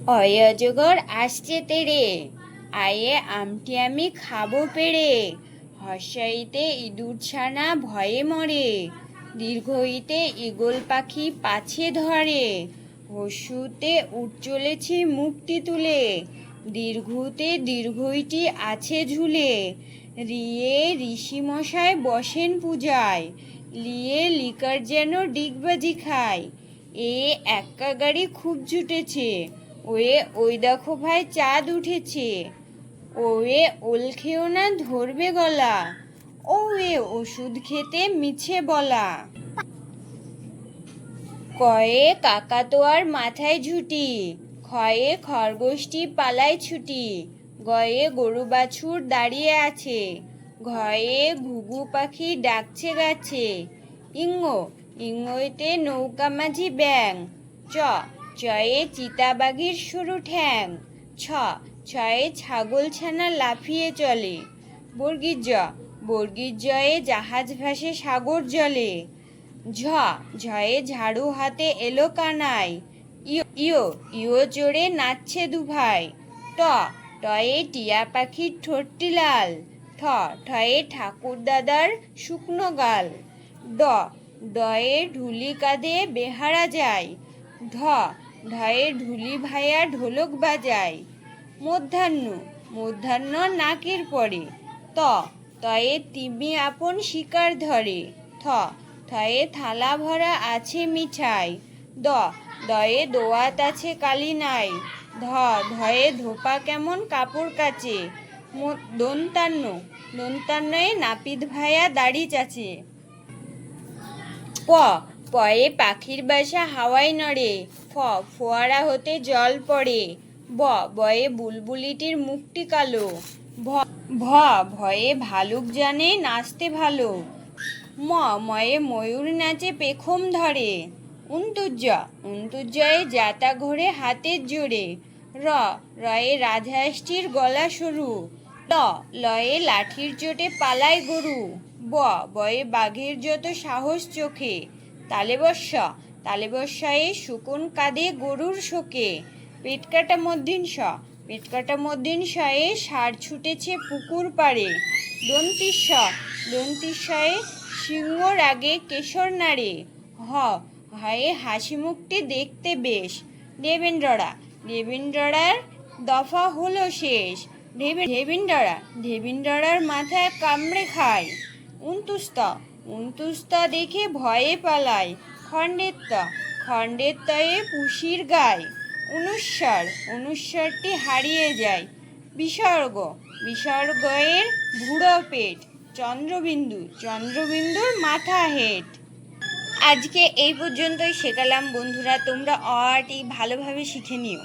অজগর আসছে তেড়ে, আয়ে আমটি আমি খাবো পেড়ে। হর্ষাইতে ইঁদুর ছানা ভয়ে মরে, দীর্ঘইতে ঈগল পাখি পাছে ধরে। হর্ষুতে উঠ চলেছে মুক্তি তুলে, দীর্ঘতে দীর্ঘইটি আছে ঝুলে। রিয়ে ঋষিমশাই বসেন পূজায়, লিয়ে লিকার যেন ডিগবাজি খায়। এ এক্কা গাড়ি খুব জুটেছে, ওয়ে ওই দেখো ভাই চাঁদ উঠেছে। ওয়ে ওল খেও না ধরবে গলা, ওয়ে ওষুধ খেতে মিছে বলা। কয়ে কাকাতোয়ার মাথায় ঝুঁটি, ক্ষয়ে খরগোশটি পালায় ছুটি। গয়ে গরু বাছুর দাঁড়িয়ে আছে, ঘয়ে ঘুঘু পাখি ডাকছে গাছে। ইঙ্গো ইঙ্গোইতে নৌকা মাঝি ব্যাং, চ চয়ে চিতাবাঘির সরু ঠ্যাং। ছ ছয়ে ছাগল ছানা লাফিয়ে চলে। বর্গীর জ বর্গীর জয়ে জাহাজ ভাসে সাগর জলে। ঝ ঝয়ে ঝাড়ু হাতে এলো কানাই, ইয়ো ইয়ো চড়ে নাচছে দুভাই। ট টয়ে টিয়া পাখির ঠোঁটটি লাল, ঠ ঠয়ে ঠাকুর দাদার শুকনো গাল। ড ডয়ে ঢুলি কাঁধে বেহারা যায়, ঢ ঢয়ে ঢুলি ভাইয়া ঢোলক বাজায়। মধ্যাহ্ন মধ্যাহ্ন নাকের পরে, ত তয়ে তিমি আপন শিকার ধরে। থ থয়ে থালা ভরা আছে মিঠাই, দ দয়ে দোয়াত আছে কালি নাই। ধ ধয়ে ধোপা কেমন কাপড় কাচে। দন্তান্ন দন্তান্নয়ে নাপিত ভাইয়া দাড়ি চাচে। প পয়ে পাখির বাসা হাওয়ায় নড়ে, ফ ফোয়ারা হতে জল পড়ে। ব বয়ে বুলবুলিটির মুখটি কালো, ভ ভয়ে ভালুক জানে নাচতে ভালো। ম ময়ে ময়ূর নাচে পেখম ধরে। উন্তুজ্জয়ে জাতা ঘোরে হাতের জোরে। র রয়ে রাজহাঁসটির গলা সরু। ল লয়ে লাঠির চোটে পালায় গরু। ব বয়ে বাঘের যত সাহস চোখে। তালেবস্যায়ে শুকন কাঁদে গরুর শোকে। পেটকাটা মধ্যাহ্ন ষাঁড় ছুটেছে পুকুর পাড়ে। দন্তিস্বয়ে সিংহ রাগে কেশর নাড়ে। হয়ে হাসি মুখটি দেখতে বেশ। দেবেন্দ্ররার দফা হলো শেষ। দেবেন্দ্ররার মাথায় কামড়ে খায়। উন্তুস্ত দেখে ভয়ে পালায়। খণ্ডের তয়ে পুষির গায়। অনুস্বরটি হারিয়ে যায়। বিসর্গয়ের ভুড়ো পেট। চন্দ্রবিন্দুর মাথা হেট। আজকে এই পর্যন্তই শেখালাম বন্ধুরা, তোমরা অ আ টি ভালোভাবে শিখে নিও।